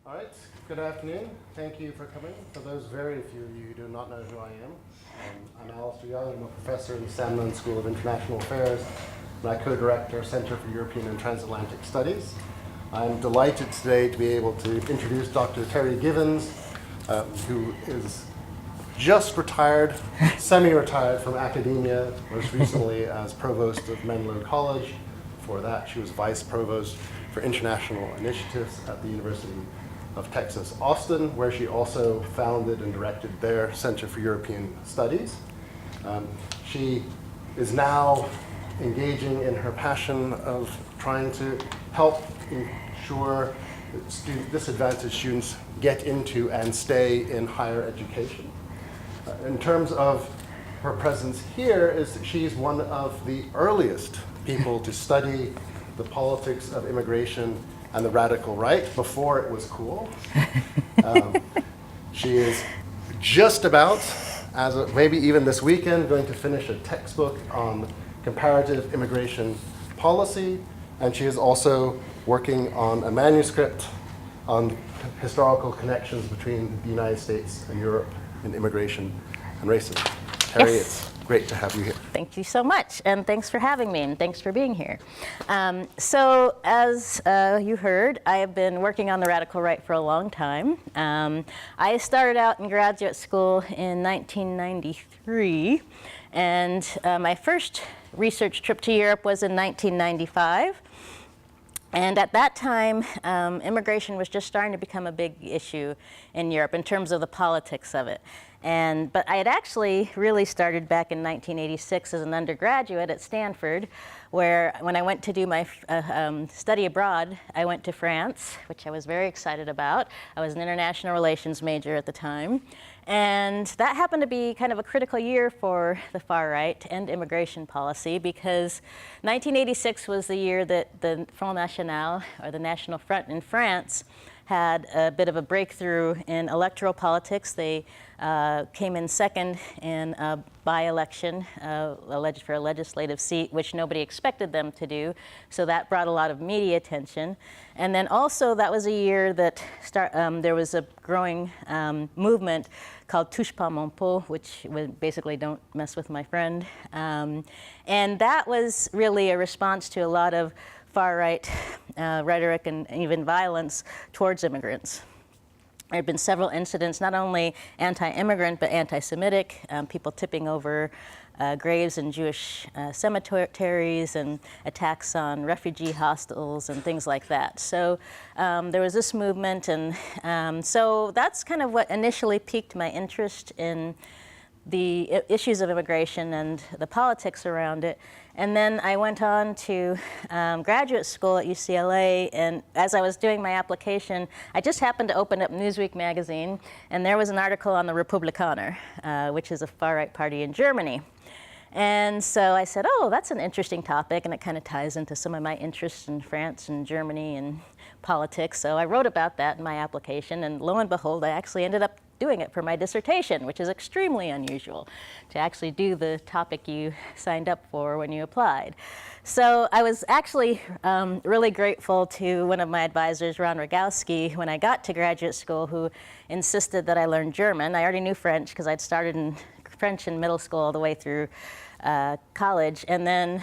All right, good afternoon. Thank you for coming. For those very few of you who do not know who I am, I'm Alistair Young. I'm a professor in the Sam School of International Affairs, and I co-director Center for European and Transatlantic Studies. I'm delighted today to be able to introduce Dr. Terry Givens, who is just retired, semi-retired from academia, most recently as provost of Menlo College. Before that, she was vice provost for international initiatives at the University of Texas, Austin, where she also founded and directed their Center for European Studies. She is now engaging in her passion of trying to help ensure that disadvantaged students get into and stay in higher education. In terms of her presence here, is that she's one of the earliest people to study the politics of immigration and the radical right before it was cool. She is just about, as of maybe even this weekend, going to finish a textbook on comparative immigration policy, and she is also working on a manuscript on historical connections between the United States and Europe in immigration and racism. Terry, Yes. It's great to have you here. Thank you so much, and thanks for having me, and thanks for being here. So as you heard, I have been working on the radical right for a long time. I started out in graduate school in 1993, and my first research trip to Europe was in 1995. And at that time, immigration was just starting to become a big issue in Europe in terms of the politics of it. But I had actually really started back in 1986 as an undergraduate at Stanford, where when I went to do my study abroad, I went to France, which I was very excited about. I was an international relations major at the time. And that happened to be kind of a critical year for the far right and immigration policy, because 1986 was the year that the Front National, or the National Front in France, had a bit of a breakthrough in electoral politics. They came in second in a by-election for a legislative seat, which nobody expected them to do. So that brought a lot of media attention. And then also that was a year that there was a growing movement called Touche pas mon pot, which was basically don't mess with my friend. And that was really a response to a lot of far-right rhetoric and even violence towards immigrants. There have been several incidents, not only anti-immigrant, but anti-Semitic, people tipping over graves in Jewish cemeteries, and attacks on refugee hostels and things like that. So there was this movement, and so that's kind of what initially piqued my interest in the issues of immigration and the politics around it. And then I went on to graduate school at UCLA, and as I was doing my application, I just happened to open up Newsweek magazine, and there was an article on the Republikaner, which is a far-right party in Germany. And so I said, oh, that's an interesting topic, and it kind of ties into some of my interests in France and Germany and politics. So I wrote about that in my application, and lo and behold, I actually ended up doing it for my dissertation, which is extremely unusual, to actually do the topic you signed up for when you applied. So I was actually really grateful to one of my advisors, Ron Rogowski, when I got to graduate school, who insisted that I learn German. I already knew French because I'd started in French in middle school all the way through college, and then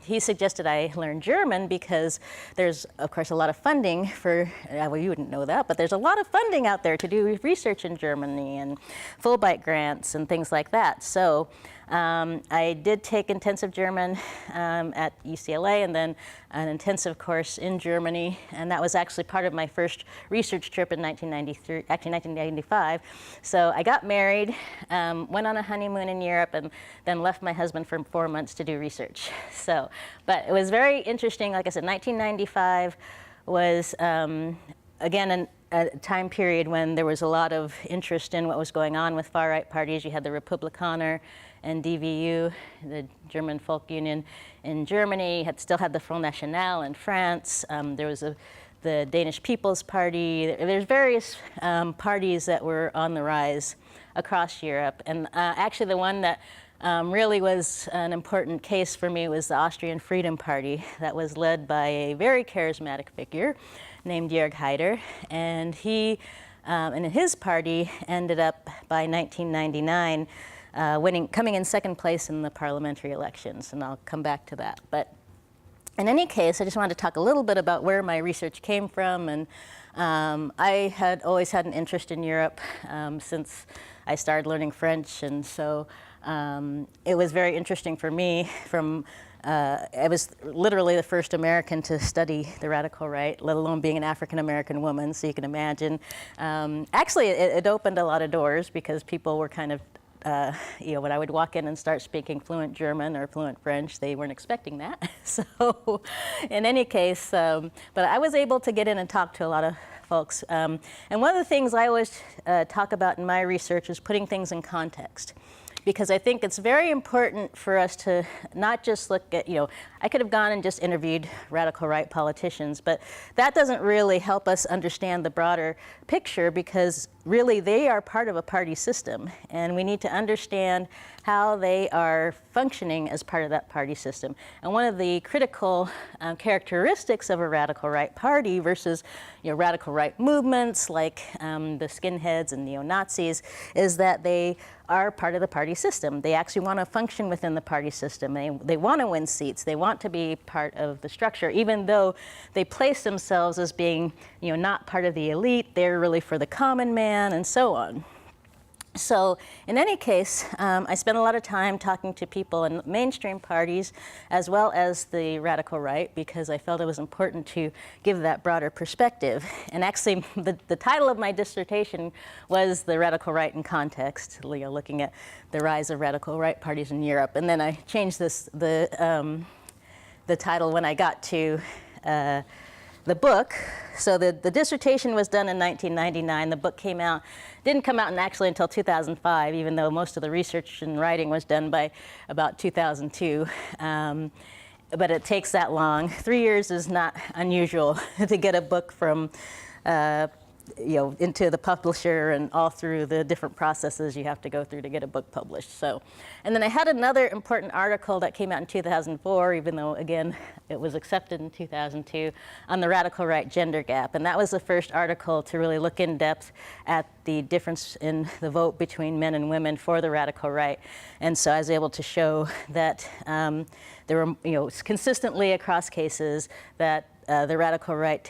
he suggested I learn German because there's, of course, a lot of funding for, well, you wouldn't know that, but there's a lot of funding out there to do research in Germany and Fulbright grants and things like that. So I did take intensive German at UCLA, and then an intensive course in Germany, and that was actually part of my first research trip in 1995. So I got married, went on a honeymoon in Europe, and then left my husband for 4 months to do research. So, but it was very interesting. Like I said, 1995 was, again, a time period when there was a lot of interest in what was going on with far-right parties. You had the Republikaner and DVU, the German Folk Union in Germany, still had the Front National in France. There was the Danish People's Party. There's various parties that were on the rise across Europe. And actually the one that really was an important case for me was the Austrian Freedom Party that was led by a very charismatic figure named Jörg Haider, and he and his party ended up by 1999 coming in second place in the parliamentary elections, and I'll come back to that. But in any case, I just wanted to talk a little bit about where my research came from, and I had always had an interest in Europe since I started learning French, and so it was very interesting for me I was literally the first American to study the radical right, let alone being an African American woman, so you can imagine. Actually, it opened a lot of doors because people were kind of, when I would walk in and start speaking fluent German or fluent French, they weren't expecting that. So in any case, but I was able to get in and talk to a lot of folks. And one of the things I always talk about in my research is putting things in context. Because I think it's very important for us to not just look at, I could have gone and just interviewed radical right politicians, but that doesn't really help us understand the broader picture because really they are part of a party system and we need to understand how they are functioning as part of that party system. And one of the critical characteristics of a radical right party versus radical right movements like the skinheads and neo-Nazis is that they are part of the party system. They actually want to function within the party system. They want to win seats. They want to be part of the structure, even though they place themselves as being, not part of the elite. They're really for the common man and so on. So in any case, I spent a lot of time talking to people in mainstream parties as well as the radical right because I felt it was important to give that broader perspective. And actually, the title of my dissertation was The Radical Right in Context, looking at the rise of radical right parties in Europe. And then I changed the title when I got to the book. So the dissertation was done in 1999. The book didn't come out actually until 2005, even though most of the research and writing was done by about 2002. But it takes that long. 3 years is not unusual to get a book from into the publisher and all through the different processes you have to go through to get a book published. So, and then I had another important article that came out in 2004, even though, again, it was accepted in 2002, on the radical right gender gap. And that was the first article to really look in depth at the difference in the vote between men and women for the radical right. And so I was able to show that there were, consistently across cases that the radical right,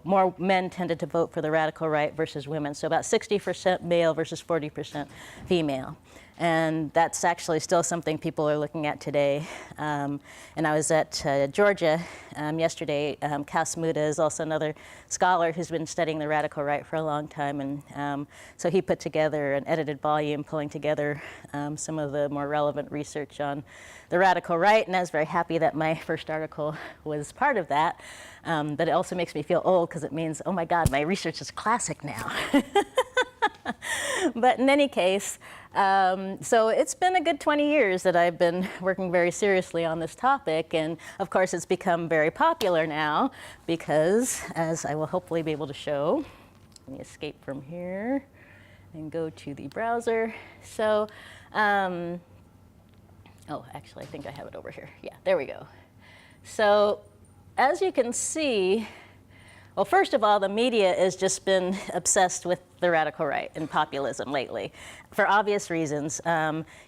more men tended to vote for the radical right versus women. So about 60% male versus 40% female. And that's actually still something people are looking at today. And I was at Georgia yesterday. Cas Muda is also another scholar who's been studying the radical right for a long time. And so he put together an edited volume pulling together some of the more relevant research on the radical right. And I was very happy that my first article was part of that. But it also makes me feel old because it means, oh my God, my research is classic now. But in any case, so it's been a good 20 years that I've been working very seriously on this topic. And of course, it's become very popular now because, as I will hopefully be able to show, let me escape from here and go to the browser. So, oh, actually, I think I have it over here. Yeah, there we go. So, as you can see, well, first of all, the media has just been obsessed with the radical right and populism lately, for obvious reasons.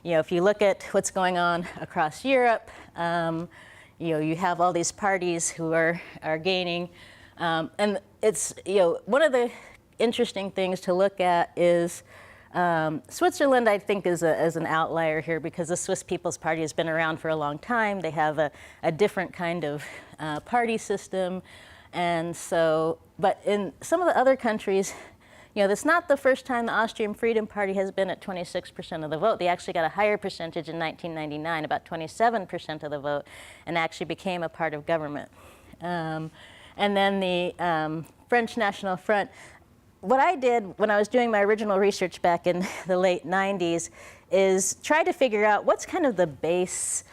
If you look at what's going on across Europe, you have all these parties who are gaining, and it's one of the interesting things to look at is Switzerland, I think, is an outlier here because the Swiss People's Party has been around for a long time. They have a different kind of party system. And so, but in some of the other countries, that's not the first time the Austrian Freedom Party has been at 26% of the vote. They actually got a higher percentage in 1999, about 27% of the vote, and actually became a part of government. And then the French National Front. What I did when I was doing my original research back in the late 90s is try to figure out what's kind of the base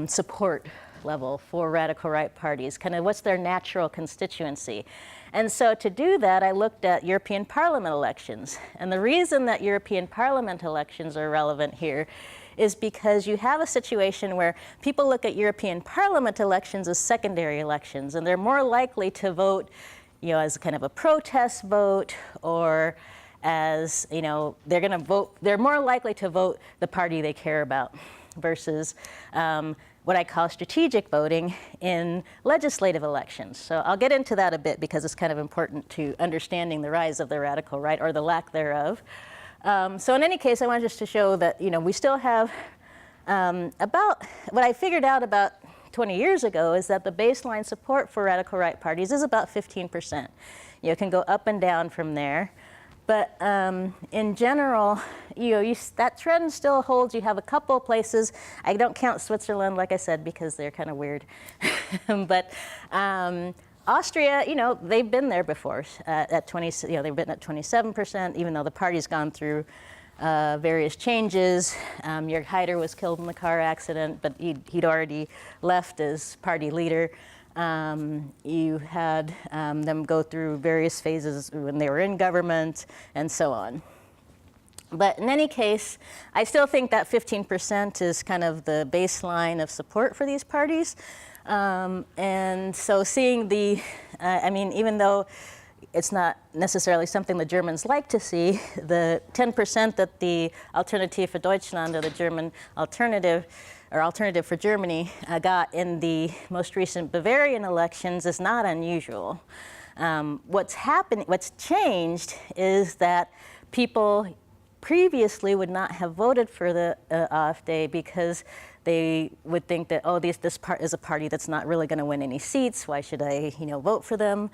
support level for radical right parties, kind of what's their natural constituency. And so to do that, I looked at European Parliament elections. And the reason that European Parliament elections are relevant here is because you have a situation where people look at European Parliament elections as secondary elections, and they're more likely to vote, as kind of a protest vote, or as, they're more likely to vote the party they care about versus what I call strategic voting in legislative elections. So I'll get into that a bit because it's kind of important to understanding the rise of the radical right, or the lack thereof. So in any case, I wanted just to show that, we still have about, what I figured out about 20 years ago is that the baseline support for radical right parties is about 15%. It can go up and down from there. But in general, that trend still holds. You have a couple places. I don't count Switzerland, like I said, because they're kind of weird. But Austria, they've been there before at 20. They've been at 27%, even though the party's gone through various changes. Jörg Haider was killed in the car accident, but he'd already left as party leader. You had them go through various phases when they were in government and so on. But in any case, I still think that 15% is kind of the baseline of support for these parties. And so seeing even though it's not necessarily something the Germans like to see, the 10% that the Alternative für Deutschland, or the German alternative, or Alternative for Germany, got in the most recent Bavarian elections is not unusual. What's changed is that people previously would not have voted for the AfD because they would think that, this part is a party that's not really going to win any seats. Why should I, vote for them?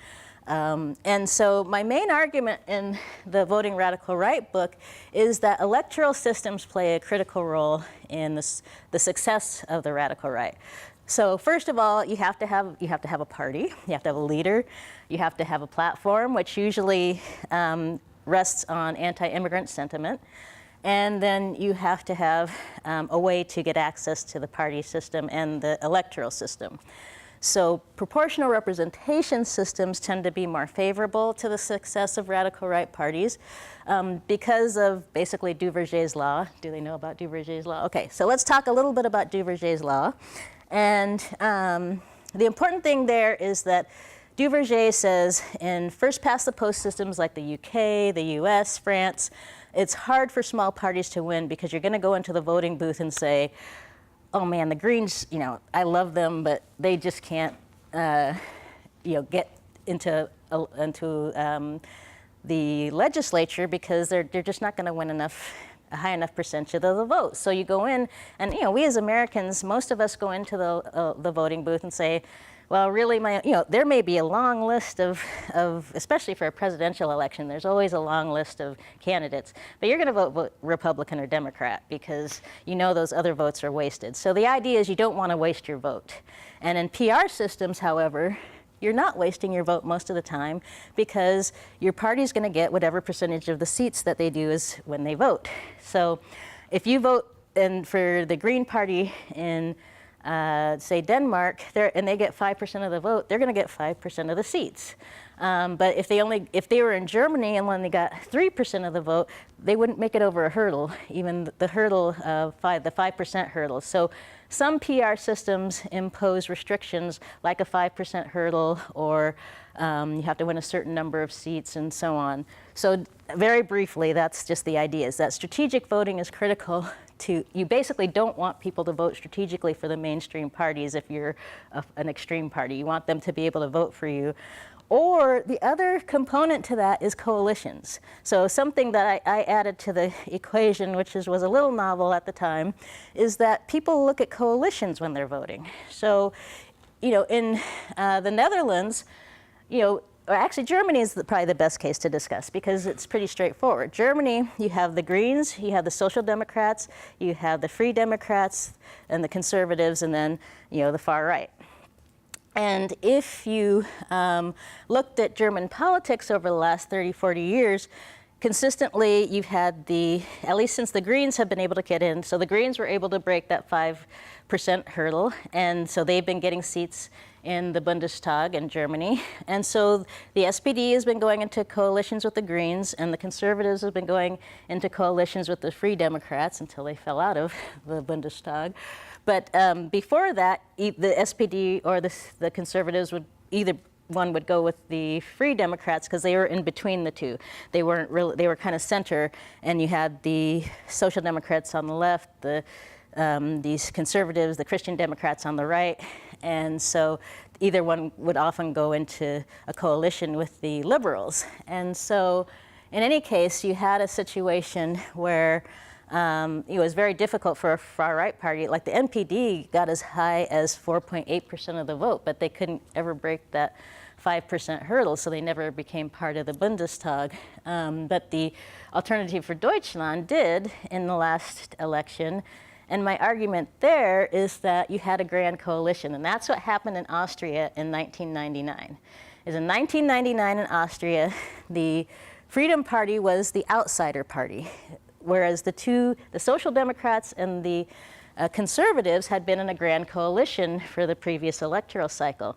And so my main argument in the Voting Radical Right book is that electoral systems play a critical role in the success of the radical right. So first of all, you have to have a party, you have to have a leader, you have to have a platform, which usually rests on anti-immigrant sentiment, and then you have to have a way to get access to the party system and the electoral system. So proportional representation systems tend to be more favorable to the success of radical right parties because of basically Duverger's law. Do they know about Duverger's law? Okay, so let's talk a little bit about Duverger's law. And the important thing there is that Duverger says in first past the post systems like the UK, the US, France, it's hard for small parties to win because you're going to go into the voting booth and say, oh man, the Greens, I love them, but they just can't, get into the legislature because they're just not going to win a high enough percentage of the vote. So you go in, and we as Americans, most of us go into the voting booth and say, well, really, there may be a long list of, especially for a presidential election, there's always a long list of candidates, but you're going to vote Republican or Democrat because those other votes are wasted. So the idea is you don't want to waste your vote. And in PR systems, however, you're not wasting your vote most of the time because your party's going to get whatever percentage of the seats that they do is when they vote. So if you vote for the Green Party in say Denmark, and they get 5% of the vote, they're going to get 5% of the seats. But if they were in Germany and when they got 3% of the vote, they wouldn't make it over a hurdle, even the hurdle of the 5% hurdle. So some PR systems impose restrictions like a 5% hurdle, or you have to win a certain number of seats and so on. So very briefly, that's just the idea, is that strategic voting is critical. You basically don't want people to vote strategically for the mainstream parties if you're an extreme party. You want them to be able to vote for you. Or the other component to that is coalitions. So something that I added to the equation, which was a little novel at the time, is that people look at coalitions when they're voting. So, in the Netherlands, or actually, Germany is probably the best case to discuss because it's pretty straightforward. Germany, you have the Greens, you have the Social Democrats, you have the Free Democrats, and the Conservatives, and then the far right. And if you looked at German politics over the last 30, 40 years, consistently, you've had at least since the Greens have been able to get in, so the Greens were able to break that 5% hurdle, and so they've been getting seats in the Bundestag in Germany. And so the SPD has been going into coalitions with the Greens, and the Conservatives have been going into coalitions with the Free Democrats until they fell out of the Bundestag. But before that, the SPD or the Conservatives would either one would go with the Free Democrats because they were in between the two. They weren't really, they were kind of center, and you had the Social Democrats on the left, these conservatives, the Christian Democrats on the right, and so either one would often go into a coalition with the liberals. And so in any case, you had a situation where it was very difficult for a far-right party. Like the NPD got as high as 4.8% of the vote, but they couldn't ever break that 5% hurdle, so they never became part of the Bundestag. But the Alternative for Deutschland did in the last election. And my argument there is that you had a grand coalition, and that's what happened in Austria in 1999. Is in 1999 in Austria, the Freedom Party was the outsider party, whereas the Social Democrats and the Conservatives had been in a grand coalition for the previous electoral cycle,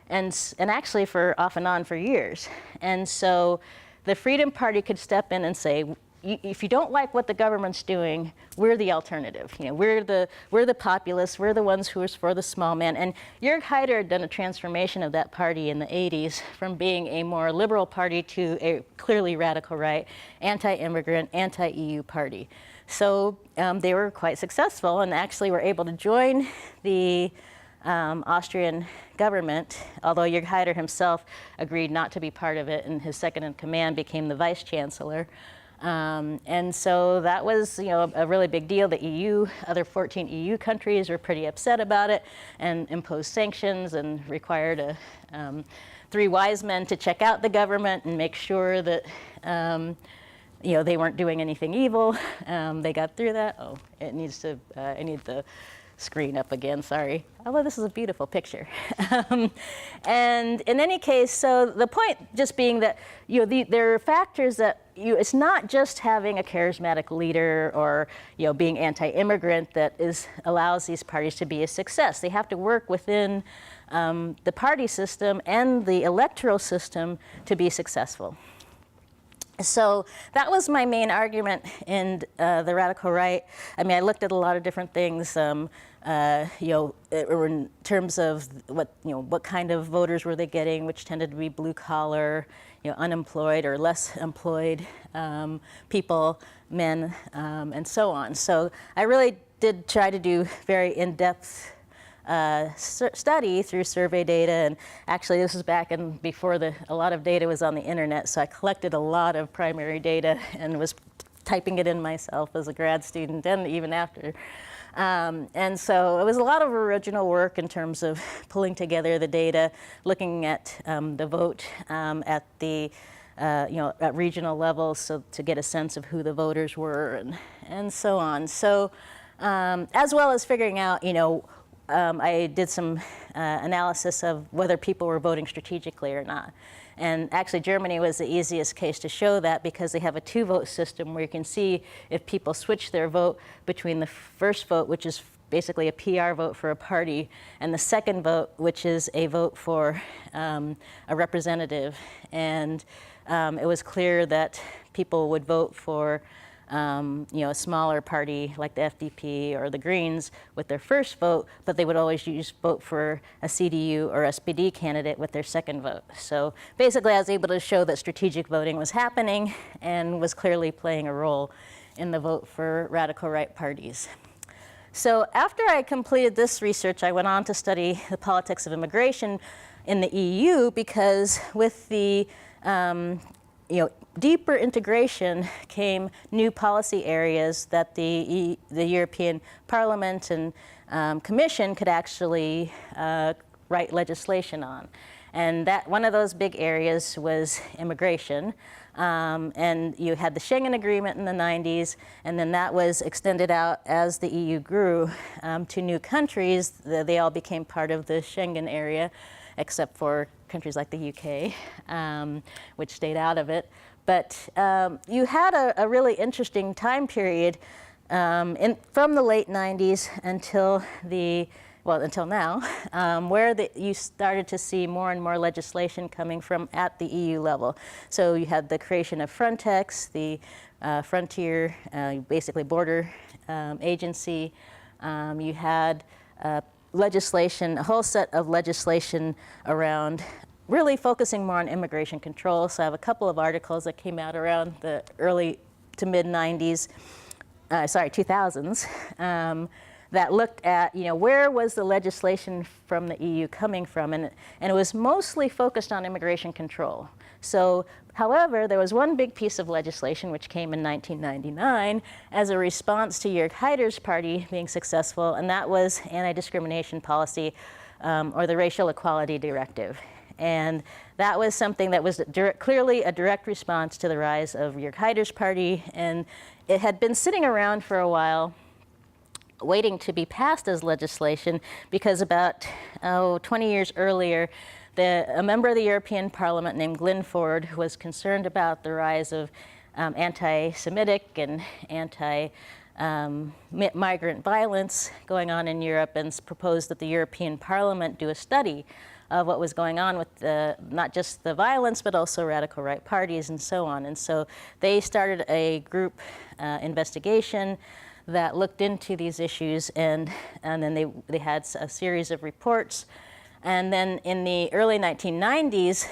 and actually for off and on for years. And so the Freedom Party could step in and say, if you don't like what the government's doing, we're the alternative. You know, we're the populists. We're the ones who are for the small man. And Jörg Haider had done a transformation of that party in the 80s from being a more liberal party to a clearly radical right, anti-immigrant, anti-EU party. So they were quite successful and actually were able to join the Austrian government, although Jörg Haider himself agreed not to be part of it, and his second in command became the vice chancellor. And so that was, a really big deal. The EU, other 14 EU countries were pretty upset about it and imposed sanctions and required 3 wise men to check out the government and make sure that, they weren't doing anything evil. They got through that. Oh, I need the screen up again, sorry. Although this is a beautiful picture. And in any case, so the point just being that there are factors that it's not just having a charismatic leader or being anti-immigrant that allows these parties to be a success. They have to work within the party system and the electoral system to be successul. So that was my main argument in the radical right. I mean, I looked at a lot of different things. In terms of what kind of voters were they getting, which tended to be blue collar, unemployed or less employed people, men, and so on. So I really did try to do very in-depth study through survey data, and actually this was back before a lot of data was on the internet, so I collected a lot of primary data and was typing it in myself as a grad student and even after. And so it was a lot of original work in terms of pulling together the data, looking at the vote at the at regional levels, so to get a sense of who the voters were and so on. So as well as figuring out, I did some analysis of whether people were voting strategically or not. And actually Germany was the easiest case to show that because they have a 2-vote system where you can see if people switch their vote between the first vote, which is basically a PR vote for a party, and the second vote, which is a vote for a representative. And it was clear that people would vote for a smaller party like the FDP or the Greens with their first vote, but they would always vote for a CDU or SPD candidate with their second vote. So basically I was able to show that strategic voting was happening and was clearly playing a role in the vote for radical right parties. So after I completed this research, I went on to study the politics of immigration in the EU, because with the deeper integration came new policy areas that the European Parliament and Commission could actually write legislation on. And that one of those big areas was immigration. And you had the Schengen Agreement in the 90s, and then that was extended out as the EU grew to new countries. They all became part of the Schengen area, except for countries like the UK, which stayed out of it. But you had a really interesting time period from the late 90s until until now, where you started to see more and more legislation coming from at the EU level. So you had the creation of Frontex, the frontier, basically border agency. You had legislation, a whole set of legislation around really focusing more on immigration control. So I have a couple of articles that came out around the early to mid 90s, 2000s, that looked at, where was the legislation from the EU coming from, and it was mostly focused on immigration control. So, however, there was one big piece of legislation which came in 1999 as a response to Jörg Haider's party being successful, and that was Anti-Discrimination Policy, or the Racial Equality Directive. And that was something that was clearly a direct response to the rise of Jörg Haider's party, and it had been sitting around for a while, waiting to be passed as legislation, because about 20 years earlier, a member of the European Parliament named Glyn Ford was concerned about the rise of anti-Semitic and anti-migrant violence going on in Europe, and proposed that the European Parliament do a study of what was going on with not just the violence, but also radical right parties and so on. And so they started a group investigation that looked into these issues, and then they had a series of reports. And then in the early 1990s,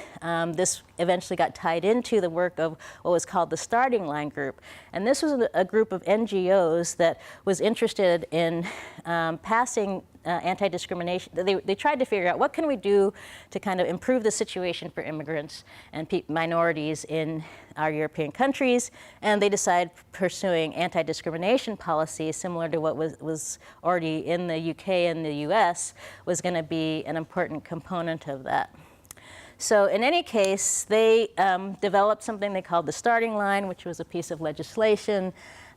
this eventually got tied into the work of what was called the Starting Line Group. And this was a group of NGOs that was interested in passing anti-discrimination. They tried to figure out what can we do to kind of improve the situation for immigrants and minorities in our European countries, and they decided pursuing anti-discrimination policy similar to what was already in the UK and the US was going to be an important component of that. So in any case, they developed something they called the Starting Line, which was a piece of legislation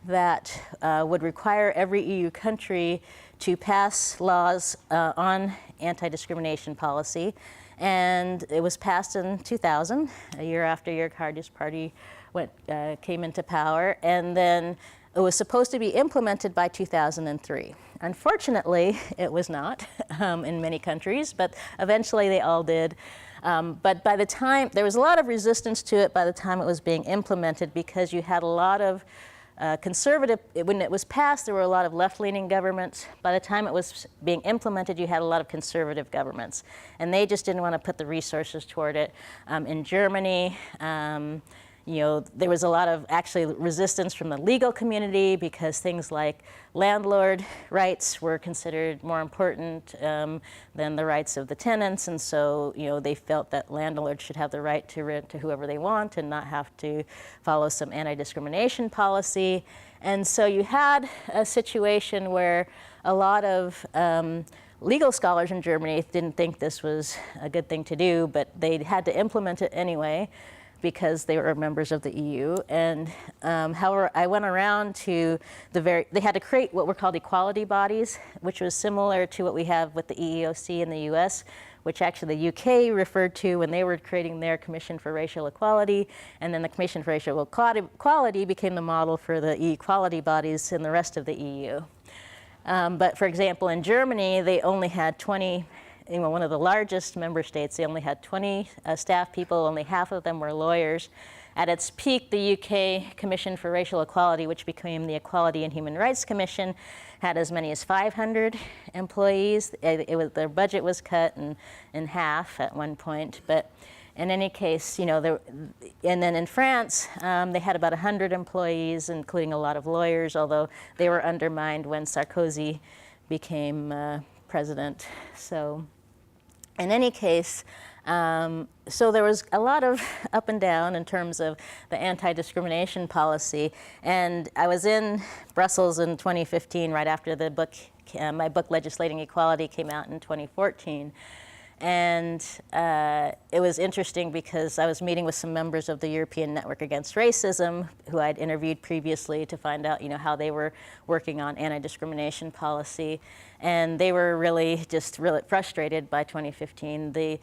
that would require every EU country to pass laws on anti-discrimination policy. And it was passed in 2000, a year after Jörg Haider's party came into power. And then it was supposed to be implemented by 2003. Unfortunately, it was not in many countries, but eventually they all did. But by the time, there was a lot of resistance to it by the time it was being implemented, because you had a lot of conservative, when it was passed, there were a lot of left-leaning governments. By the time it was being implemented, you had a lot of conservative governments. And they just didn't want to put the resources toward it. In Germany, there was a lot of actually resistance from the legal community, because things like landlord rights were considered more important than the rights of the tenants, and so they felt that landlords should have the right to rent to whoever they want and not have to follow some anti-discrimination policy. And so you had a situation where a lot of legal scholars in Germany didn't think this was a good thing to do, but they had to implement it anyway, because they were members of the EU. And however, I went around to they had to create what were called equality bodies, which was similar to what we have with the EEOC in the US, which actually the UK referred to when they were creating their Commission for Racial Equality. And then the Commission for Racial Equality became the model for the equality bodies in the rest of the EU. But for example, in Germany, they only had 20, one of the largest member states, they only had 20 staff people, only half of them were lawyers. At its peak, the UK Commission for Racial Equality, which became the Equality and Human Rights Commission, had as many as 500 employees. Their budget was cut in half at one point. But in any case, and then in France, they had about 100 employees, including a lot of lawyers, although they were undermined when Sarkozy became president. So in any case, so there was a lot of up and down in terms of the anti-discrimination policy. And I was in Brussels in 2015, right after the book, my book Legislating Equality came out in 2014. And it was interesting because I was meeting with some members of the European Network Against Racism, who I'd interviewed previously to find out, how they were working on anti-discrimination policy. And they were really frustrated by 2015. The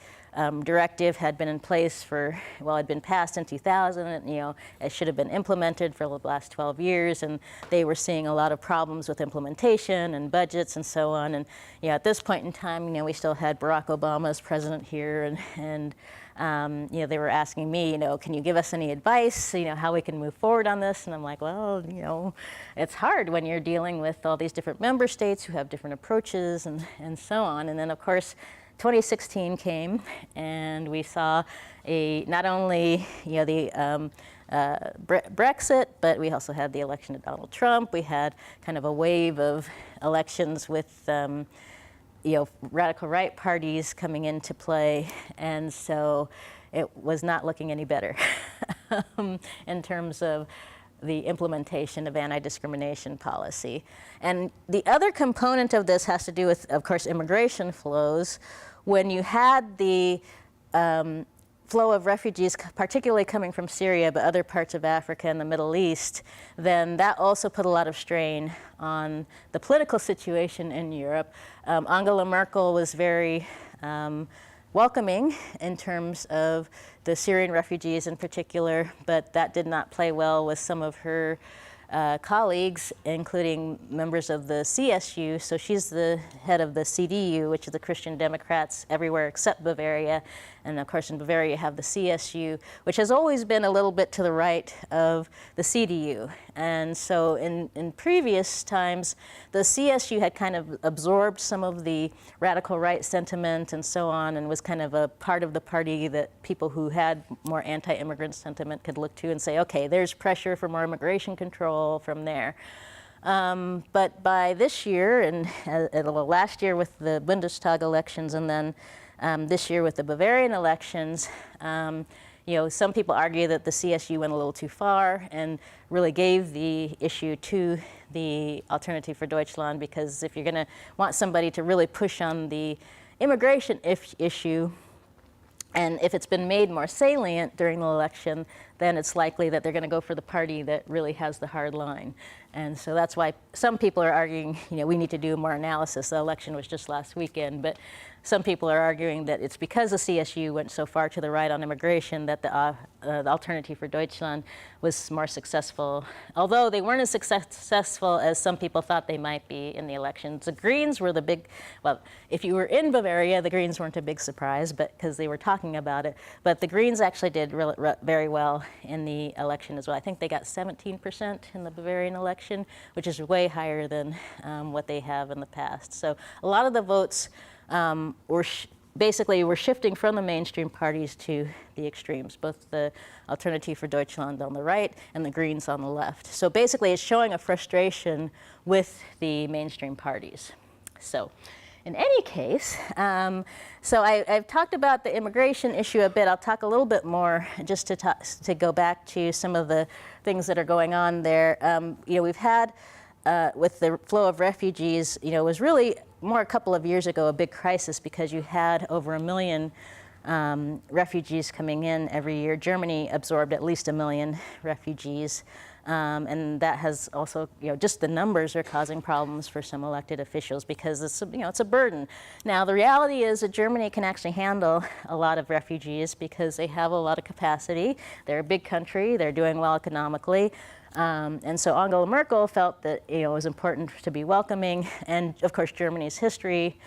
directive had been in place had been passed in 2000, and it should have been implemented for the last 12 years, and they were seeing a lot of problems with implementation and budgets and so on. And at this point in time, we still had Barack Obama as president here, and they were asking me, can you give us any advice, how we can move forward on this? And I'm like, well, it's hard when you're dealing with all these different member states who have different approaches and so on. And then, of course, 2016 came, and we saw not only Brexit, but we also had the election of Donald Trump. We had kind of a wave of elections with radical right parties coming into play, and so it was not looking any better in terms of the implementation of anti-discrimination policy. And the other component of this has to do with, of course, immigration flows. When you had the flow of refugees, particularly coming from Syria, but other parts of Africa and the Middle East, then that also put a lot of strain on the political situation in Europe. Angela Merkel was very welcoming in terms of the Syrian refugees in particular, but that did not play well with some of her colleagues, including members of the CSU. So she's the head of the CDU, which is the Christian Democrats everywhere except Bavaria. And of course in Bavaria you have the CSU, which has always been a little bit to the right of the CDU. And so in previous times, the CSU had kind of absorbed some of the radical right sentiment and so on, and was kind of a part of the party that people who had more anti-immigrant sentiment could look to and say, okay, there's pressure for more immigration control from there. But by this year, and last year with the Bundestag elections, and then this year with the Bavarian elections, some people argue that the CSU went a little too far and really gave the issue to the Alternative for Deutschland, because if you're going to want somebody to really push on the immigration issue, and if it's been made more salient during the election, then it's likely that they're going to go for the party that really has the hard line. And so that's why some people are arguing, we need to do more analysis. The election was just last weekend, but some people are arguing that it's because the CSU went so far to the right on immigration that the Alternative for Deutschland was more successful, although they weren't as successful as some people thought they might be in the elections. The Greens were the big, well, if you were in Bavaria, the Greens weren't a big surprise, but because they were talking about it. But the Greens actually did very well in the election as well. I think they got 17% in the Bavarian election, which is way higher than what they have in the past. So a lot of the votes basically we're shifting from the mainstream parties to the extremes, both the Alternative for Deutschland on the right and the Greens on the left. So basically it's showing a frustration with the mainstream parties. So in any case, I've talked about the immigration issue a bit. I'll talk a little bit more just to go back to some of the things that are going on there. We've had, with the flow of refugees, it was really more a couple of years ago a big crisis because you had over 1 million refugees coming in every year. Germany absorbed at least 1 million refugees. And that has also, just the numbers are causing problems for some elected officials because it's, it's a burden. Now, the reality is that Germany can actually handle a lot of refugees because they have a lot of capacity. They're a big country. They're doing well economically. And so Angela Merkel felt that it was important to be welcoming, and of course Germany's history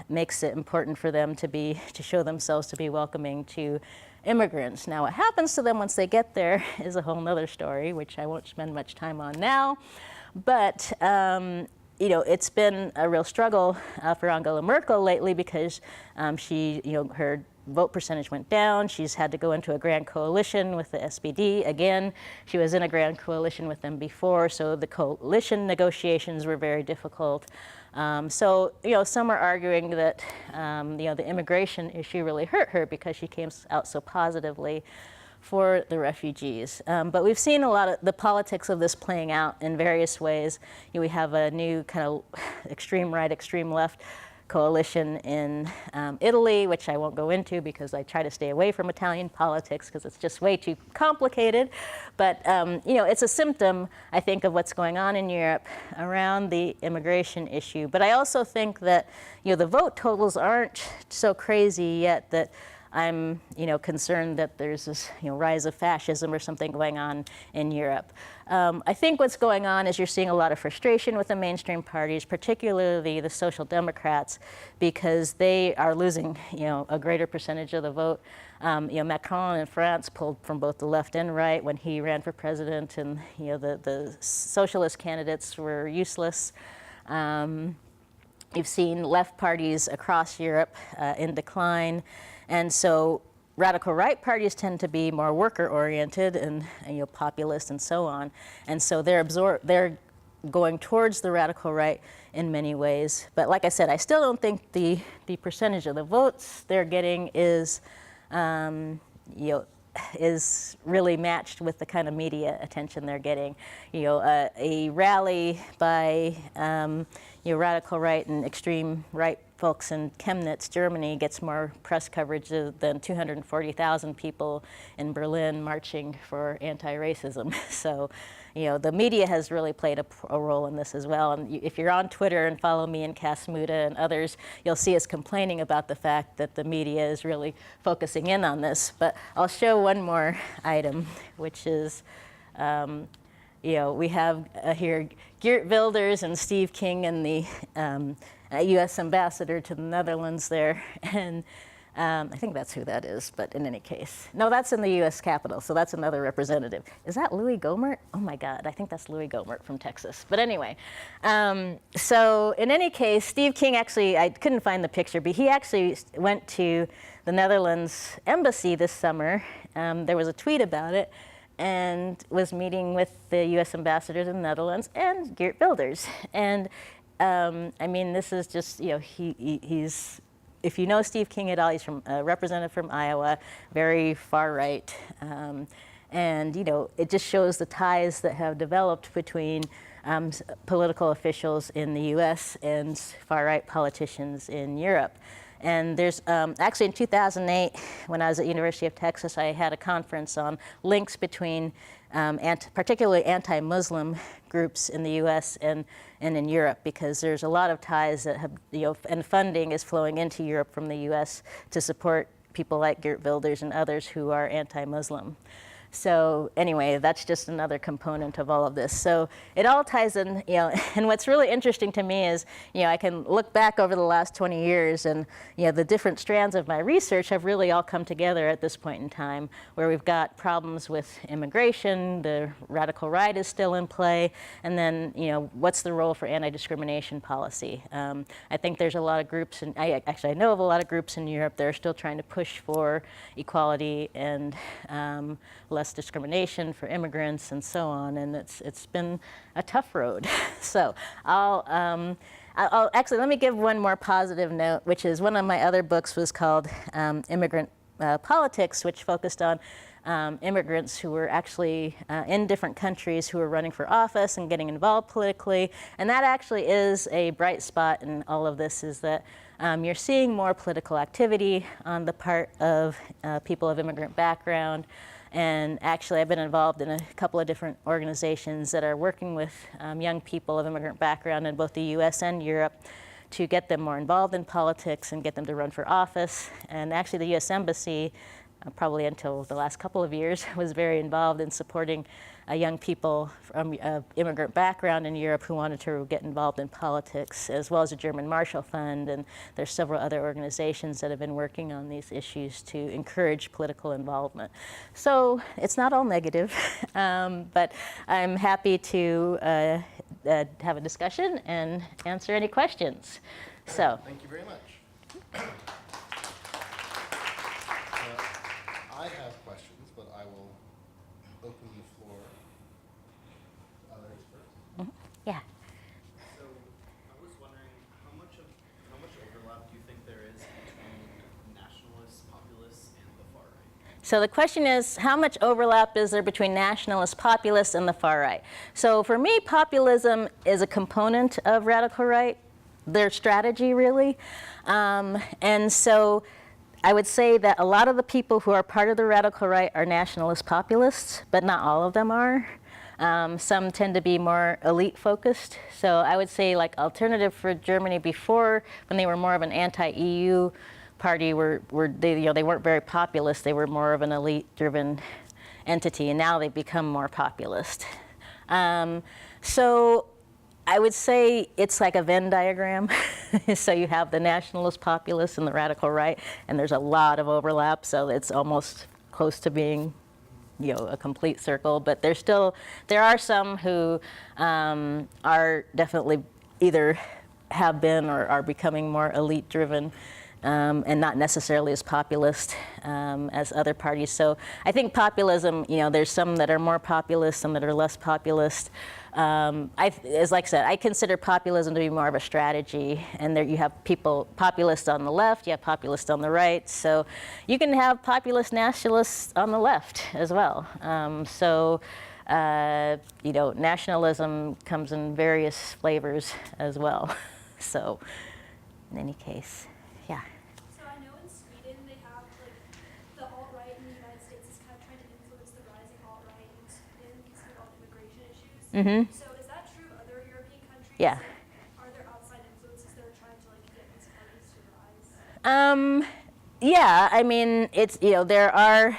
makes it important for them to show themselves to be welcoming to immigrants. Now what happens to them once they get there is a whole nother story, which I won't spend much time on now. But it's been a real struggle for Angela Merkel lately because she, her vote percentage went down. She's had to go into a grand coalition with the SPD. Again, she was in a grand coalition with them before, so the coalition negotiations were very difficult. So, some are arguing that, the immigration issue really hurt her because she came out so positively for the refugees. But we've seen a lot of the politics of this playing out in various ways. We have a new kind of extreme right, extreme left coalition in Italy, which I won't go into because I try to stay away from Italian politics because it's just way too complicated. But it's a symptom, I think, of what's going on in Europe around the immigration issue. But I also think that the vote totals aren't so crazy yet that I'm concerned that there's this rise of fascism or something going on in Europe. I think what's going on is you're seeing a lot of frustration with the mainstream parties, particularly the Social Democrats, because they are losing a greater percentage of the vote. Macron in France pulled from both the left and right when he ran for president, and the socialist candidates were useless. You've seen left parties across Europe in decline. And so radical right parties tend to be more worker-oriented and populist and so on. And so they're going towards the radical right in many ways. But like I said, I still don't think the percentage of the votes they're getting is really matched with the kind of media attention they're getting. A rally by radical right and extreme right folks in Chemnitz, Germany, gets more press coverage than 240,000 people in Berlin marching for anti-racism. So, the media has really played a role in this as well. And if you're on Twitter and follow me and Casmuda and others, you'll see us complaining about the fact that the media is really focusing in on this. But I'll show one more item, which is, we have here Geert Wilders and Steve King and the U.S. ambassador to the Netherlands there, and I think that's who that is, but in any case. No, that's in the U.S. Capitol, so that's another representative. Is that Louis Gohmert? Oh my God, I think that's Louis Gohmert from Texas. But anyway, so in any case, Steve King actually, I couldn't find the picture, but he actually went to the Netherlands embassy this summer. There was a tweet about it, and was meeting with the U.S. ambassadors in the Netherlands and Geert Wilders. And this is just, he's, if you know Steve King at all, he's from a representative from Iowa, very far right. And it just shows the ties that have developed between political officials in the US and far right politicians in Europe. And there's actually in 2008, when I was at University of Texas, I had a conference on links between particularly anti-Muslim groups in the U.S. and in Europe, because there's a lot of ties that have, and funding is flowing into Europe from the U.S. to support people like Geert Wilders and others who are anti-Muslim. So anyway, that's just another component of all of this. So it all ties in, and what's really interesting to me is, I can look back over the last 20 years and, the different strands of my research have really all come together at this point in time, where we've got problems with immigration, the radical right is still in play, and then, what's the role for anti-discrimination policy? I think there's a lot of groups, and I know of a lot of groups in Europe that are still trying to push for equality and less discrimination for immigrants and so on, and it's been a tough road. So I'll actually, let me give one more positive note, which is one of my other books was called Immigrant Politics, which focused on immigrants who were actually in different countries who were running for office and getting involved politically. And that actually is a bright spot in all of this, is that you're seeing more political activity on the part of people of immigrant background. And actually, I've been involved in a couple of different organizations that are working with young people of immigrant background in both the US and Europe to get them more involved in politics and get them to run for office. And actually, the US Embassy, probably until the last couple of years, was very involved in supporting young people from immigrant background in Europe who wanted to get involved in politics, as well as the German Marshall Fund, and there's several other organizations that have been working on these issues to encourage political involvement. So it's not all negative, but I'm happy to have a discussion and answer any questions. So. Thank you very much. I have questions, but I will open the floor. Others first. Yeah. So I was wondering how much overlap do you think there is between nationalists, populists, and the far right? So the question is, how much overlap is there between nationalists, populists, and the far right? So for me, populism is a component of radical right. their strategy, really. And so I would say that a lot of the people who are part of the radical right are nationalist populists, but not all of them are. Some tend to be more elite focused. So I would say like Alternative for Germany before, when they were more of an anti-EU party, they weren't very populist. They were more of an elite-driven entity, and now they've become more populist. So I would say it's like a Venn diagram. So you have the nationalist populists and the radical right, and there's a lot of overlap, so it's almost close to being a complete circle. But there are some who are definitely either have been or are becoming more elite-driven, and not necessarily as populist as other parties. So I think populism, there's some that are more populist, some that are less populist. As like I said, I consider populism to be more of a strategy, and there you have populists on the left, you have populists on the right, so you can have populist nationalists on the left as well. Nationalism comes in various flavors as well. So in any case, yeah. So I know in Sweden they have the alt-right in the United States is kind of trying to influence the rising alt-right in Sweden because of all the immigration issues. Mm-hmm. So is that true of other European countries? Yeah. Are there outside influences that are trying to get these parties to rise? Yeah, I mean, there are,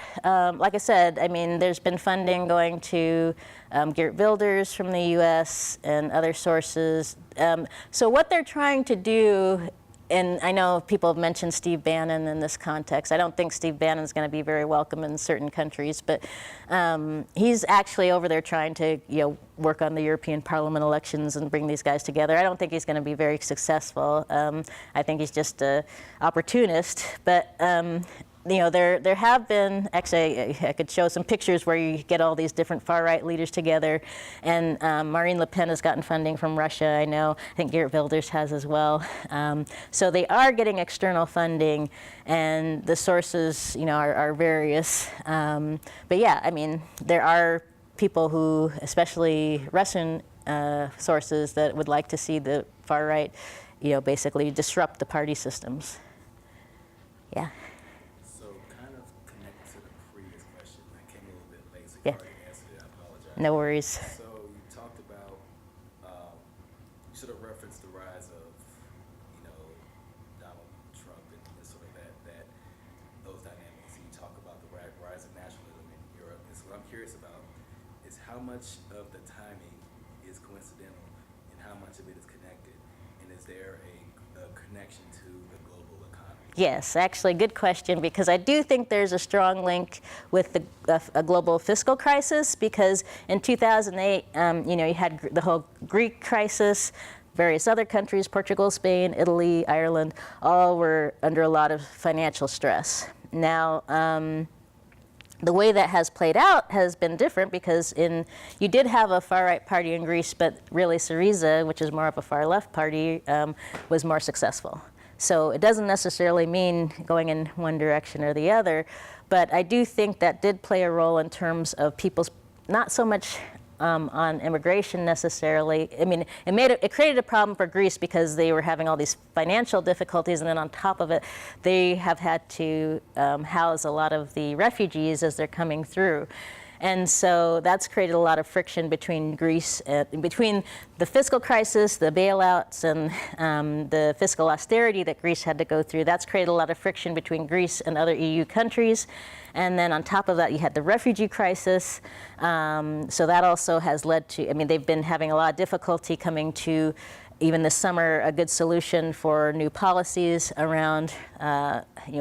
like I said, I mean, there's been funding going to Geert Wilders from the US and other sources. So what they're trying to do, and I know people have mentioned Steve Bannon in this context. I don't think Steve Bannon's going to be very welcome in certain countries, but he's actually over there trying to work on the European Parliament elections and bring these guys together. I don't think he's going to be very successful. I think he's just an opportunist. But there have been, actually, I could show some pictures where you get all these different far-right leaders together, and Marine Le Pen has gotten funding from Russia, I know. I think Geert Wilders has as well. So they are getting external funding, and the sources, are various. But yeah, I mean, there are people who, especially Russian sources, that would like to see the far-right, basically disrupt the party systems. Yeah. Yeah. No worries. So you talked about, you sort of referenced the rise of, Donald Trump and sort of that those dynamics. And you talk about the rise of nationalism in Europe. And so what I'm curious about is how much of the timing is coincidental and how much of it is connected, and is there a connection to the global economy? Yes, actually, good question, because I do think there's a strong link with a global fiscal crisis, because in 2008, you had the whole Greek crisis, various other countries, Portugal, Spain, Italy, Ireland, all were under a lot of financial stress. Now, the way that has played out has been different, because you did have a far-right party in Greece, but really Syriza, which is more of a far-left party, was more successful. So it doesn't necessarily mean going in one direction or the other, but I do think that did play a role in terms of people's, not so much on immigration necessarily. I mean, it created a problem for Greece because they were having all these financial difficulties, and then on top of it, they have had to house a lot of the refugees as they're coming through. And so that's created a lot of friction between Greece, between the fiscal crisis, the bailouts, and the fiscal austerity that Greece had to go through. That's created a lot of friction between Greece and other EU countries. And then on top of that, you had the refugee crisis. So that also has led to, they've been having a lot of difficulty coming to, even this summer, a good solution for new policies around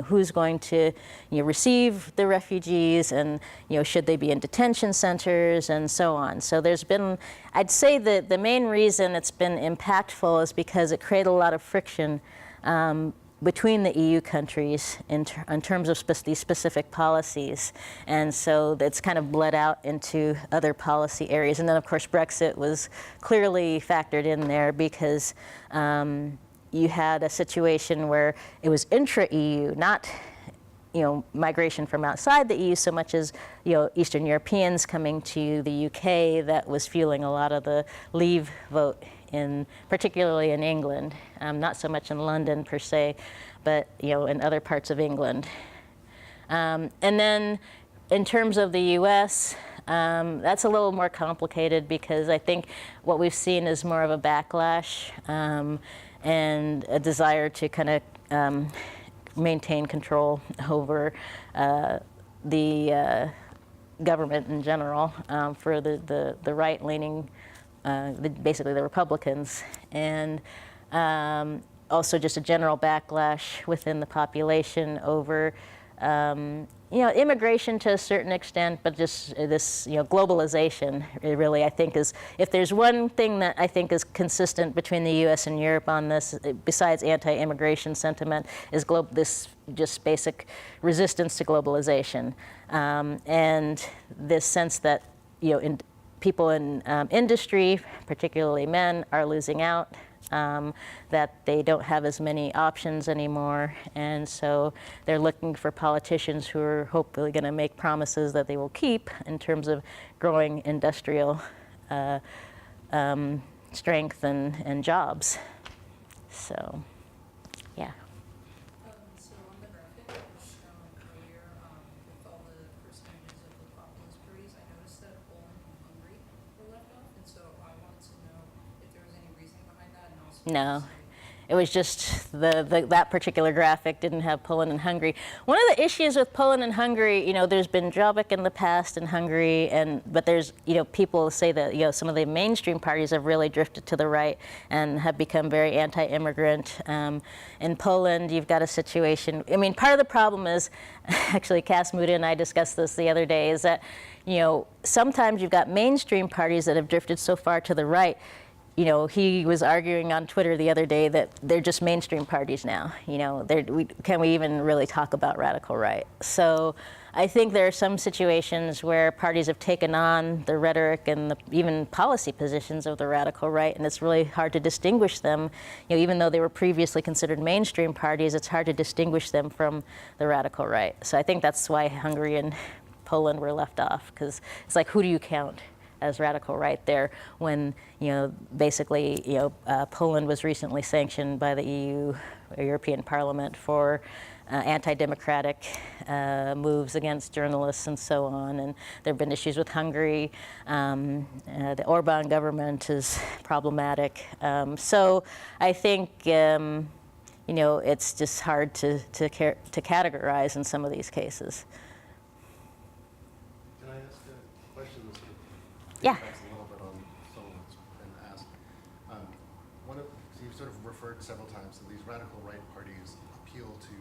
who's going to receive the refugees, and should they be in detention centers and so on. So there's been, I'd say that the main reason it's been impactful is because it created a lot of friction between the EU countries in terms of these specific policies. And so it's kind of bled out into other policy areas. And then, of course, Brexit was clearly factored in there, because you had a situation where it was intra-EU, not migration from outside the EU so much as Eastern Europeans coming to the UK, that was fueling a lot of the Leave vote particularly in England, not so much in London per se, but in other parts of England. And then in terms of the U.S., that's a little more complicated because I think what we've seen is more of a backlash and a desire to kind of maintain control over the government in general for the right-leaning, basically the Republicans, and also just a general backlash within the population over immigration to a certain extent, but just this, globalization, it really, I think, is, if there's one thing that I think is consistent between the U.S. and Europe on this, besides anti-immigration sentiment, is this just basic resistance to globalization. And this sense that, people in industry, particularly men, are losing out. That they don't have as many options anymore, and so they're looking for politicians who are hopefully going to make promises that they will keep in terms of growing industrial strength and jobs. So, yeah. So on the graphic that was shown earlier, with all the percentages of the populist parties, I noticed that Poland and Hungary were left off, and so I wanted to know if there was any reasoning behind that, and also No. It was just that particular graphic didn't have Poland and Hungary. One of the issues with Poland and Hungary, there's been Jobbik in the past in Hungary, but there's, people say that, some of the mainstream parties have really drifted to the right and have become very anti-immigrant. In Poland, you've got a situation, part of the problem is, actually Cass Muda and I discussed this the other day, is that, sometimes you've got mainstream parties that have drifted so far to the right. He was arguing on Twitter the other day that they're just mainstream parties now. Can we even really talk about radical right? So I think there are some situations where parties have taken on the rhetoric and even policy positions of the radical right, and it's really hard to distinguish them. Even though they were previously considered mainstream parties, it's hard to distinguish them from the radical right. So I think that's why Hungary and Poland were left off, because it's like, who do you count as radical right there when, basically, Poland was recently sanctioned by the EU, or European Parliament, for anti-democratic moves against journalists and so on. And there have been issues with Hungary. The Orban government is problematic. So I think, it's just hard to categorize in some of these cases. Can I ask a question that sort of Yeah. piggybacks a little bit on someone that's been asked? So you've sort of referred several times to these radical right parties appeal to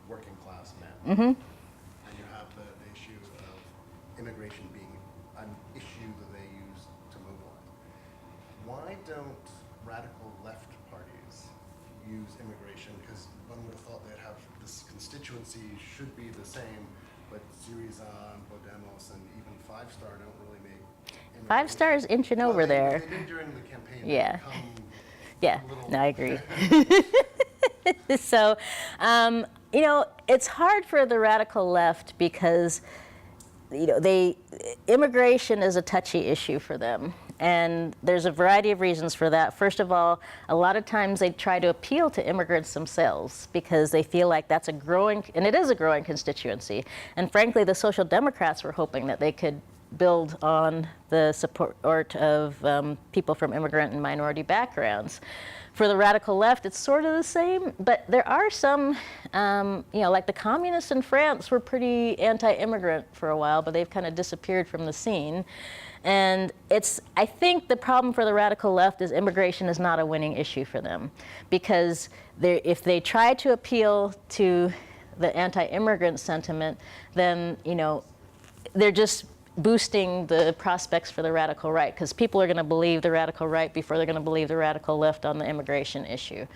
working class men. Mm-hmm. And you have the issue of immigration being an issue that they use to mobilize. Why don't radical left parties use immigration? Because one would have thought they'd have this constituency should be the same, but Syriza and Podemos and even Five Star don't really make immigration. Five Star's inching over there. They did during the campaign. Yeah. Yeah, Little- no, I agree. So, it's hard for the radical left because, immigration is a touchy issue for them. And there's a variety of reasons for that. First of all, a lot of times they try to appeal to immigrants themselves because they feel like that's a growing, and it is a growing constituency. And frankly, the Social Democrats were hoping that they could build on the support of people from immigrant and minority backgrounds. For the radical left, it's sort of the same, but there are some, like the communists in France were pretty anti-immigrant for a while, but they've kind of disappeared from the scene. And I think the problem for the radical left is immigration is not a winning issue for them, because if they try to appeal to the anti-immigrant sentiment, then, they're just boosting the prospects for the radical right, because people are going to believe the radical right before they're going to believe the radical left on the immigration issue.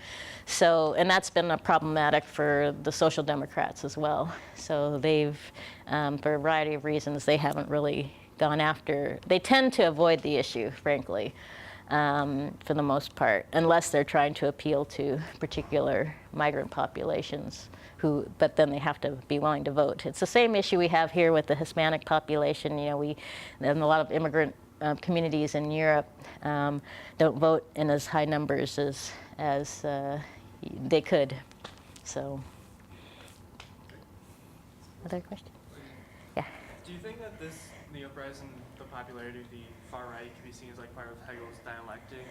So, and that's been problematic for the Social Democrats as well. So they've, for a variety of reasons, they haven't really gone after, they tend to avoid the issue, frankly, for the most part, unless they're trying to appeal to particular migrant populations. But then they have to be willing to vote. It's the same issue we have here with the Hispanic population. And a lot of immigrant communities in Europe don't vote in as high numbers as they could. So, other question? Yeah. Do you think that the uprise in the popularity of the far right can be seen as like part of Hegel's dialectic,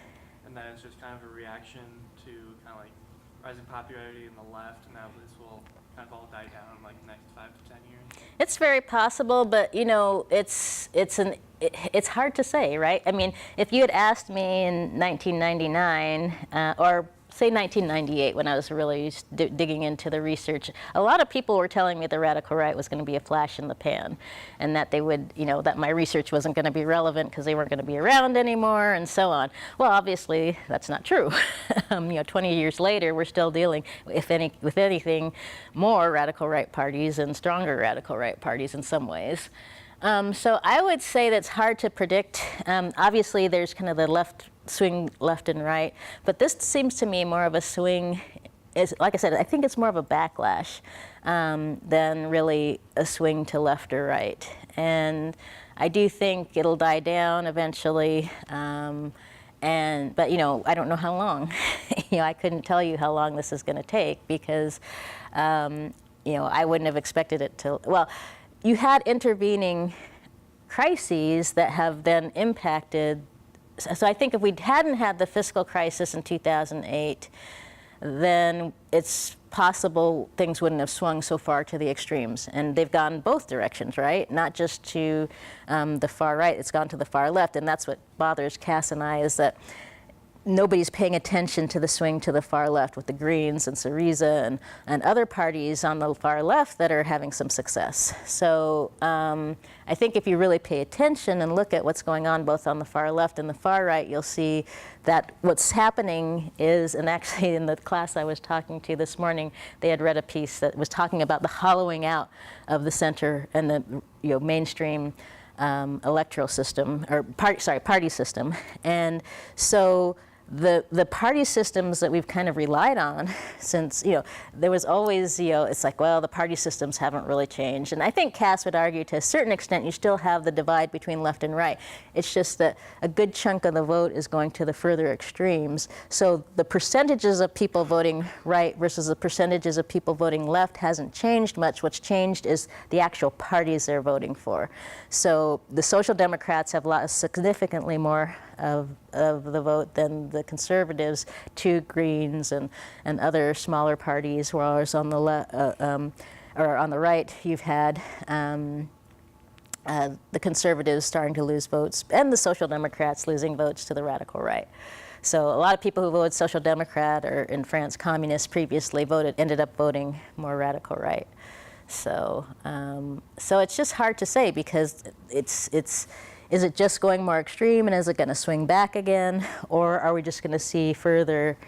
and that it's just kind of a reaction to kind of like rising popularity in the left, and that this will kind of all die down in like the next 5 to 10 years? It's very possible, but you know, it's hard to say, right? I mean, if you had asked me in 1999 or say 1998, when I was really digging into the research, a lot of people were telling me the radical right was going to be a flash in the pan, and that they would, you know, that my research wasn't going to be relevant because they weren't going to be around anymore, and so on. Well, obviously, that's not true. You know, 20 years later, we're still dealing, with anything, more radical right parties and stronger radical right parties in some ways. So I would say that's hard to predict. Obviously, there's kind of the swing left and right, but this seems to me more of a swing. Like I said, I think it's more of a backlash than really a swing to left or right. And I do think it'll die down eventually. But you know, I don't know how long. You know, I couldn't tell you how long this is going to take because you know, I wouldn't have expected it to. Well, you had intervening crises that have then impacted. So I think if we hadn't had the fiscal crisis in 2008, then it's possible things wouldn't have swung so far to the extremes. And they've gone both directions, right? Not just to the far right, it's gone to the far left. And that's what bothers Cass and I, is that nobody's paying attention to the swing to the far left with the Greens and Syriza and other parties on the far left that are having some success. So I think if you really pay attention and look at what's going on both on the far left and the far right, you'll see that what's happening is, and actually in the class I was talking to this morning, they had read a piece that was talking about the hollowing out of the center and the mainstream electoral system, or party system. And so the party systems that we've kind of relied on since, you know, there was always, you know, it's like, well, the party systems haven't really changed. And I think Cass would argue to a certain extent you still have the divide between left and right. It's just that a good chunk of the vote is going to the further extremes. So the percentages of people voting right versus the percentages of people voting left hasn't changed much. What's changed is the actual parties they're voting for. So the Social Democrats have lost significantly more of the vote than the Conservatives, to Greens and other smaller parties, whereas on the or on the right you've had the Conservatives starting to lose votes and the Social Democrats losing votes to the radical right. So a lot of people who voted Social Democrat or in France communist previously ended up voting more radical right. So so it's just hard to say because is it just going more extreme and is it going to swing back again, or are we just going to see further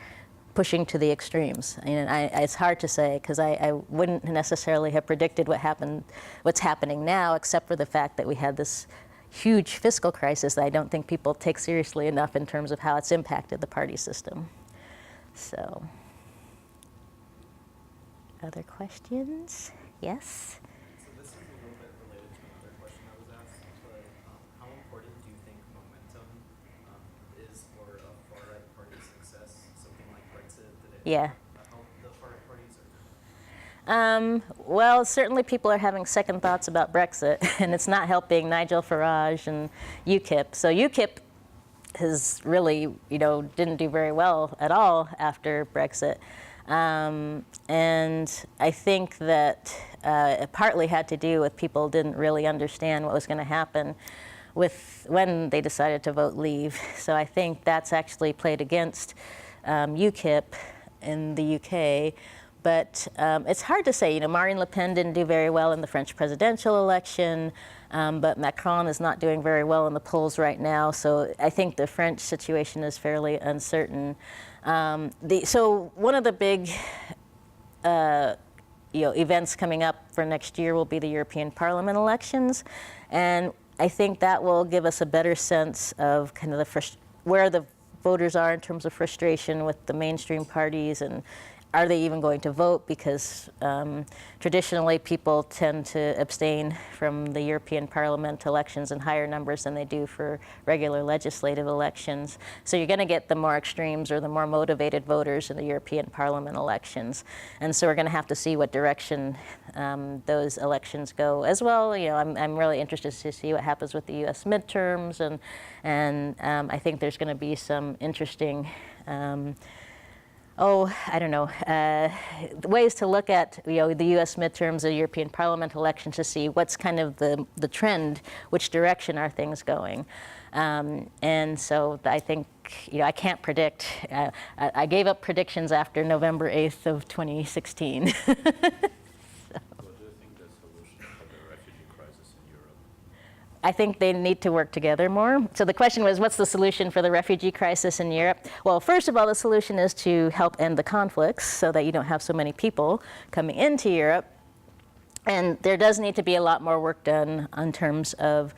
pushing to the extremes? And it's hard to say because I wouldn't necessarily have predicted what's happening now, except for the fact that we had this huge fiscal crisis that I don't think people take seriously enough in terms of how it's impacted the party system. So, other questions? Yes? So this is a little bit related to another question I was asked, but how important do you think momentum is for a far-right party's success? Something like Brexit, did it help the far-right parties? Well, certainly people are having second thoughts about Brexit, and it's not helping Nigel Farage and UKIP. So UKIP has really, you know, didn't do very well at all after Brexit. And I think that it partly had to do with people didn't really understand what was going to happen when they decided to vote leave. So I think that's actually played against UKIP in the UK. But it's hard to say. You know, Marine Le Pen didn't do very well in the French presidential election, but Macron is not doing very well in the polls right now. So I think the French situation is fairly uncertain. So one of the big events coming up for next year will be the European Parliament elections, and I think that will give us a better sense of kind of where the voters are in terms of frustration with the mainstream parties and are they even going to vote? Because traditionally people tend to abstain from the European Parliament elections in higher numbers than they do for regular legislative elections. So you're going to get the more extremes or the more motivated voters in the European Parliament elections. And so we're going to have to see what direction those elections go as well. You know, I'm really interested to see what happens with the U.S. midterms, and I think there's going to be some interesting I don't know, ways to look at, you know, the U.S. midterms, the European Parliament elections to see what's kind of the trend, which direction are things going. And so I think, you know, I can't predict. I gave up predictions after November 8th of 2016. What do you think the solution for the refugee crisis in Europe? I think they need to work together more. So the question was, what's the solution for the refugee crisis in Europe? Well, first of all, the solution is to help end the conflicts so that you don't have so many people coming into Europe. And there does need to be a lot more work done in terms of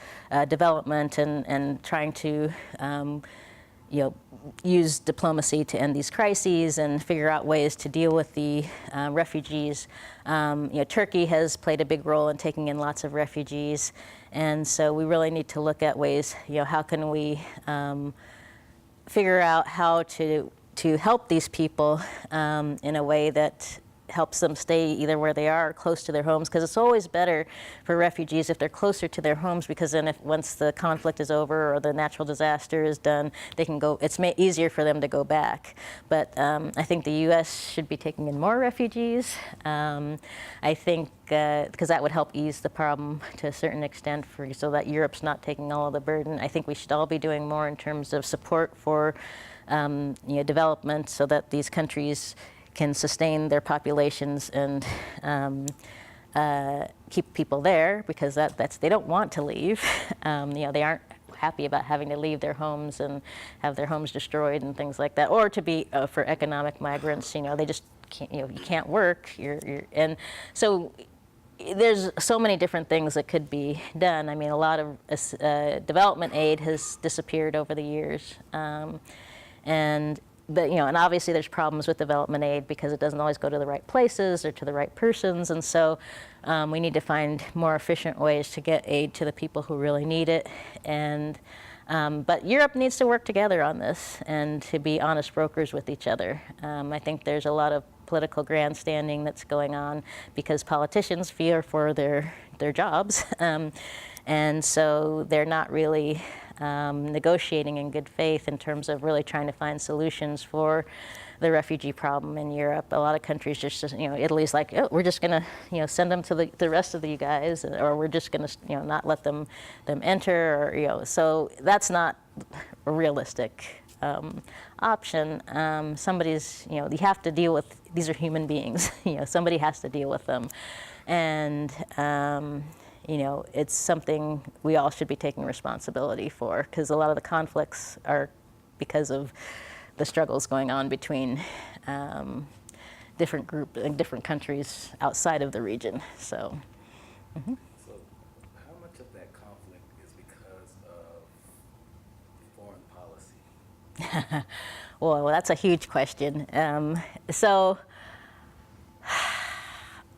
development and trying to you know, use diplomacy to end these crises and figure out ways to deal with the refugees. You know, Turkey has played a big role in taking in lots of refugees, and so we really need to look at ways, you know, how can we figure out how to help these people in a way that helps them stay either where they are or close to their homes, because it's always better for refugees if they're closer to their homes, because then once the conflict is over or the natural disaster is done, they can go, it's easier for them to go back. But I think the U.S. should be taking in more refugees. I think because that would help ease the problem to a certain extent so that Europe's not taking all of the burden. I think we should all be doing more in terms of support for you know, development so that these countries can sustain their populations and keep people there, because they don't want to leave. You know, they aren't happy about having to leave their homes and have their homes destroyed and things like that, or to be for economic migrants. You know, they just can't. You know, you can't work. And so there's so many different things that could be done. I mean, a lot of development aid has disappeared over the years, But, you know, and obviously there's problems with development aid because it doesn't always go to the right places or to the right persons, and so we need to find more efficient ways to get aid to the people who really need it. And but Europe needs to work together on this and to be honest brokers with each other. I think there's a lot of political grandstanding that's going on because politicians fear for their jobs, and so they're not really negotiating in good faith in terms of really trying to find solutions for the refugee problem in Europe. A lot of countries just, you know, Italy's like, oh, we're just gonna, you know, send them to the rest of you guys, or we're just gonna, you know, not let them enter, or, you know, so that's not a realistic option. Somebody's, you know, you have to deal with, these are human beings, you know, somebody has to deal with them. And you know, it's something we all should be taking responsibility for, because a lot of the conflicts are because of the struggles going on between different countries outside of the region. So. Mm-hmm. So, how much of that conflict is because of foreign policy? Well, that's a huge question. So,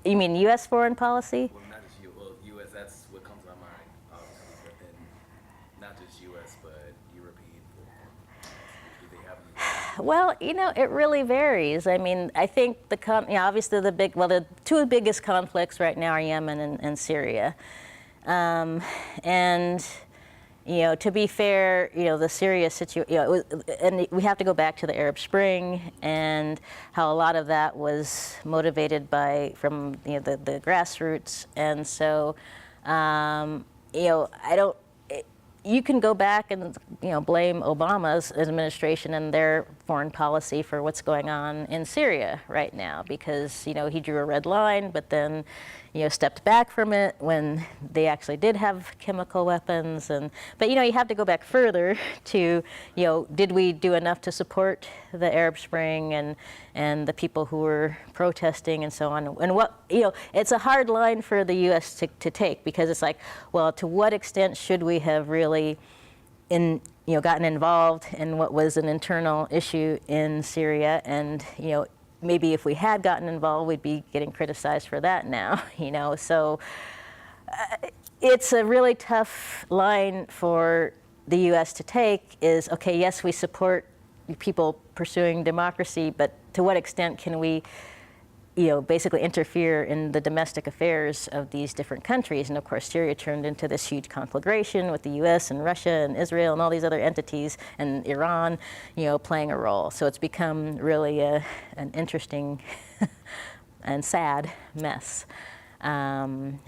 you mean U.S. foreign policy? Well, not just U.S. That's what comes to my mind, obviously, but then not just U.S. but European foreign policy. Do they have any? Well, you know, it really varies. I mean, I think you know, obviously the two biggest conflicts right now are Yemen and Syria, and. You know, to be fair, you know, the Syria situation, you know, and we have to go back to the Arab Spring and how a lot of that was motivated from, you know, the grassroots. And so, you know, you can go back and, you know, blame Obama's administration and their foreign policy for what's going on in Syria right now, because, you know, he drew a red line, but then, you know, stepped back from it when they actually did have chemical weapons. But, you know, you have to go back further to, you know, did we do enough to support the Arab Spring and the people who were protesting and so on? And what, you know, it's a hard line for the U.S. to take, because it's like, well, to what extent should we have really gotten involved in what was an internal issue in Syria, and, you know, maybe if we had gotten involved, we'd be getting criticized for that now, you know. So it's a really tough line for the U.S. to take is, okay, yes, we support people pursuing democracy, but to what extent can we, you know, basically interfere in the domestic affairs of these different countries? And of course, Syria turned into this huge conflagration with the U.S. and Russia and Israel and all these other entities, and Iran, you know, playing a role. So it's become really an interesting and sad mess. You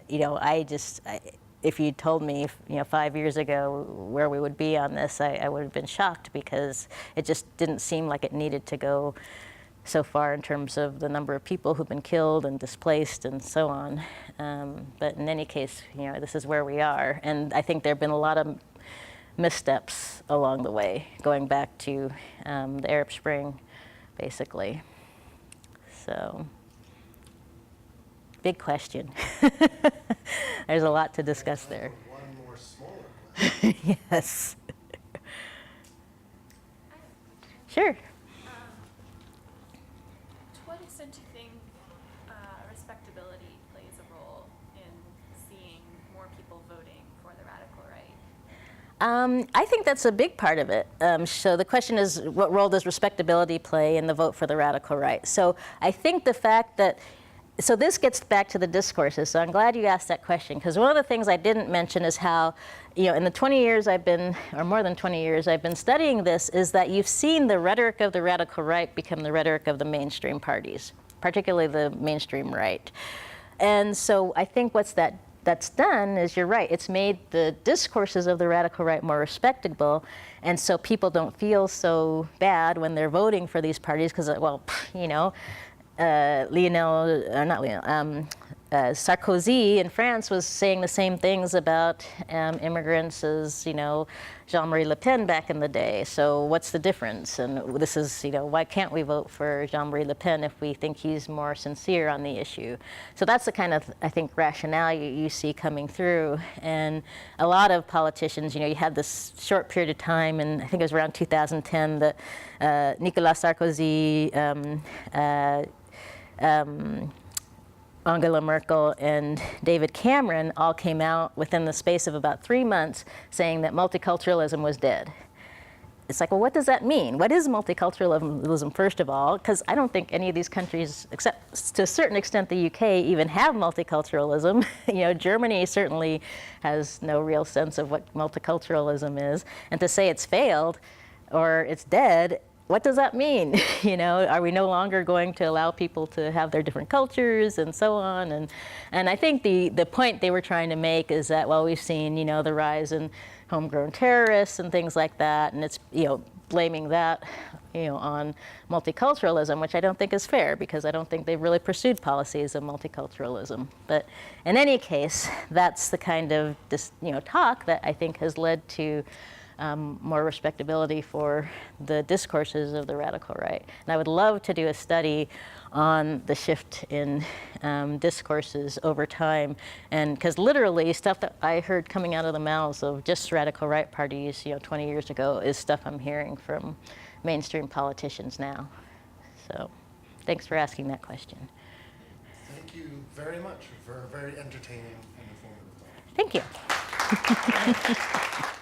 know, if you told me, you know, 5 years ago where we would be on this, I would have been shocked, because it just didn't seem like it needed to go so far in terms of the number of people who've been killed and displaced and so on. But in any case, you know, this is where we are. And I think there have been a lot of missteps along the way, going back to the Arab Spring, basically. So, big question. There's a lot to discuss there. One more smaller question. Yes. Sure. To what extent do you think respectability plays a role in seeing more people voting for the radical right? I think that's a big part of it. So the question is, what role does respectability play in the vote for the radical right? So I think the fact that, so this gets back to the discourses, so I'm glad you asked that question, because one of the things I didn't mention is how, you know, in the 20 years I've been, or more than 20 years I've been studying this, is that you've seen the rhetoric of the radical right become the rhetoric of the mainstream parties, particularly the mainstream right. And so I think that's done is, you're right, it's made the discourses of the radical right more respectable, and so people don't feel so bad when they're voting for these parties, because, well, you know, Sarkozy in France was saying the same things about immigrants as, you know, Jean-Marie Le Pen back in the day. So what's the difference? And this is, you know, why can't we vote for Jean-Marie Le Pen if we think he's more sincere on the issue? So that's the kind of, I think, rationale you see coming through. And a lot of politicians, you know, you had this short period of time, and I think it was around 2010, that Nicolas Sarkozy, Angela Merkel and David Cameron all came out within the space of about 3 months saying that multiculturalism was dead. It's like, well, what does that mean? What is multiculturalism, first of all? Because I don't think any of these countries, except to a certain extent the UK, even have multiculturalism. You know, Germany certainly has no real sense of what multiculturalism is. And to say it's failed or it's dead, what does that mean? You know, are we no longer going to allow people to have their different cultures and so on? And I think the point they were trying to make is that, well, we've seen, you know, the rise in homegrown terrorists and things like that, and it's, you know, blaming that, you know, on multiculturalism, which I don't think is fair, because I don't think they've really pursued policies of multiculturalism. But in any case, that's the kind of you know, talk that I think has led to more respectability for the discourses of the radical right. And I would love to do a study on the shift in discourses over time, and because literally stuff that I heard coming out of the mouths of just radical right parties, you know, 20 years ago is stuff I'm hearing from mainstream politicians now. So thanks for asking that question. Thank you very much for a very entertaining and informative talk. Thank you.